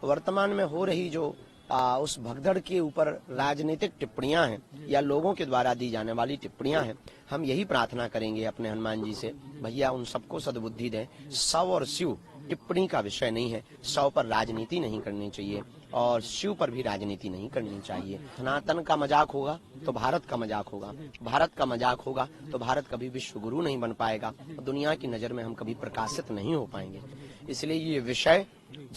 वर्तमान में हो रही जो उस भगदड़ के ऊपर राजनीतिक टिप्पणियां हैं या लोगों के द्वारा दी जाने वाली टिप्पणियां हैं, हम यही प्रार्थना करेंगे अपने हनुमान जी से, भैया उन सबको सद्बुद्धि दें। शव और शिव टिप्पणी का विषय नहीं है। शव पर राजनीति नहीं करनी चाहिए और शिव पर भी राजनीति नहीं करनी चाहिए। सनातन का मजाक होगा तो भारत का मजाक होगा, भारत का मजाक होगा तो भारत कभी विश्व गुरु नहीं बन पाएगा, दुनिया की नजर में हम कभी प्रकाशित नहीं हो पाएंगे। इसलिए ये विषय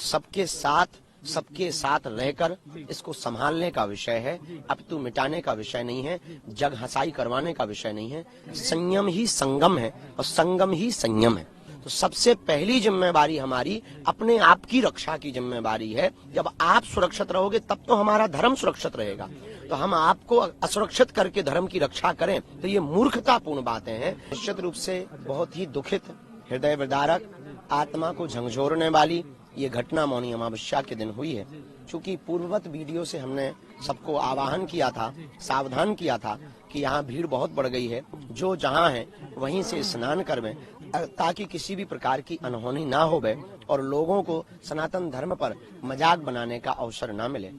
सबके साथ रहकर इसको संभालने का विषय है, अपितु मिटाने का विषय नहीं है, जग हंसाई करवाने का विषय नहीं है। संयम ही संगम है और संगम ही संयम है। तो सबसे पहली जिम्मेवारी हमारी अपने आप की रक्षा की जिम्मेवारी है। जब आप सुरक्षित रहोगे तब तो हमारा धर्म सुरक्षित रहेगा। तो हम आपको असुरक्षित करके धर्म की रक्षा करें तो ये मूर्खतापूर्ण बातें हैं। निश्चित रूप से बहुत ही दुखित, हृदय विदारक, आत्मा को झंझोरने वाली ये घटना मौनी अमावस्या के दिन हुई है। चूंकि पूर्ववत वीडियो से हमने सबको आवाहन किया था, सावधान किया था कि यहाँ भीड़ बहुत बढ़ गई है, जो जहाँ है वहीं से स्नान करवें ताकि किसी भी प्रकार की अनहोनी ना होवे और लोगों को सनातन धर्म पर मजाक बनाने का अवसर ना मिले।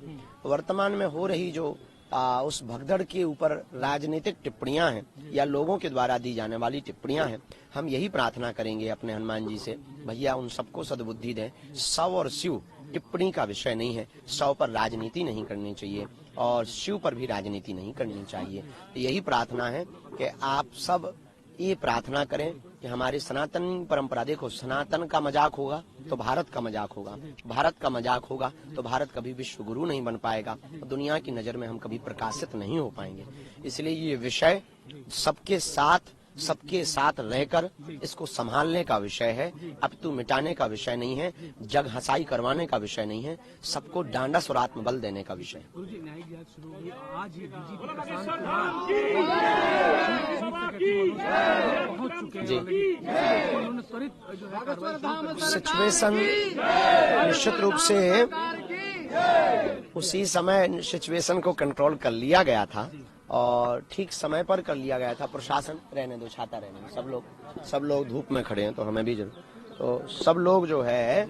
वर्तमान में हो रही जो उस भगदड़ के ऊपर राजनीतिक टिप्पणियां हैं या लोगों के द्वारा दी जाने वाली टिप्पणियां हैं, हम यही प्रार्थना करेंगे अपने हनुमान जी से, भैया उन सबको सद्बुद्धि दें। शव और शिव टिप्पणी का विषय नहीं है। शव पर राजनीति नहीं करनी चाहिए और शिव पर भी राजनीति नहीं करनी चाहिए। तो यही प्रार्थना है कि आप सब ये प्रार्थना करें कि हमारी सनातन परंपरा, देखो सनातन का मजाक होगा तो भारत का मजाक होगा, भारत का मजाक होगा तो भारत कभी विश्व गुरु नहीं बन पाएगा, दुनिया की नजर में हम कभी प्रकाशित नहीं हो पाएंगे। इसलिए ये विषय सबके साथ रहकर इसको संभालने का विषय है, अपितु मिटाने का विषय नहीं है, जग हंसाई करवाने का विषय नहीं है, सबको डांडस और आत्मबल देने का विषय है। जी, सिचुएशन निश्चित रूप से उसी समय सिचुएशन को कंट्रोल कर लिया गया था और ठीक समय पर कर लिया गया था। प्रशासन, रहने दो, छाता रहने दो, सब लोग धूप में खड़े हैं तो हमें भी जरूर, तो सब लोग जो है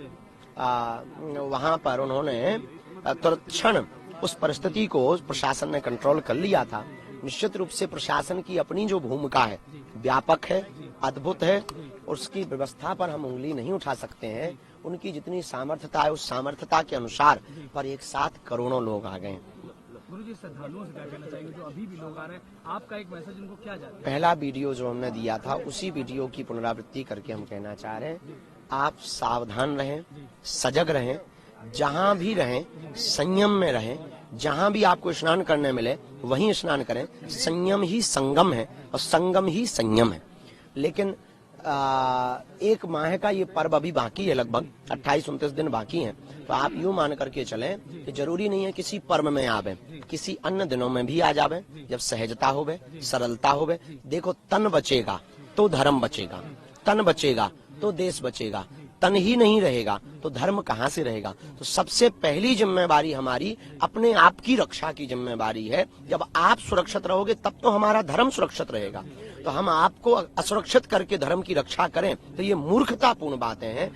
वहां पर उन्होंने तुरंत क्षण उस परिस्थिति को प्रशासन ने कंट्रोल कर लिया था। निश्चित रूप से प्रशासन की अपनी जो भूमिका है व्यापक है, अद्भुत है, उसकी व्यवस्था पर हम उंगली नहीं उठा सकते हैं। उनकी जितनी सामर्थ्यता है उस सामर्थ्यता के अनुसार पर एक साथ करोड़ों लोग आ गए। गुरुजी, श्रद्धालुओं से क्या कहना चाहिए जो अभी भी लोग आ रहे हैं, आपका एक मैसेज उनको क्या जाता है? पहला वीडियो जो हमने दिया था उसी वीडियो की पुनरावृत्ति करके हम कहना चाह रहे हैं, आप सावधान रहें, सजग रहें, जहां भी रहें संयम में रहें, जहां भी आपको स्नान करने मिले वहीं स्नान करें। संयम ही संगम है और संगम ही संयम है। लेकिन एक माह का ये पर्व अभी बाकी है, लगभग 28-29 दिन बाकी हैं। तो आप यूं मान करके चलें कि जरूरी नहीं है किसी पर्व में आवे, किसी अन्य दिनों में भी आ जावे, जब सहजता होवे, सरलता होवे। देखो, तन बचेगा तो धर्म बचेगा, तन बचेगा तो देश बचेगा, तन ही नहीं रहेगा तो धर्म कहाँ से रहेगा। तो सबसे पहली जिम्मेवारी हमारी अपने आप की रक्षा की जिम्मेवारी है। जब आप सुरक्षित रहोगे तब तो हमारा धर्म सुरक्षित रहेगा। तो हम आपको असुरक्षित करके धर्म की रक्षा करें तो ये मूर्खतापूर्ण बातें हैं।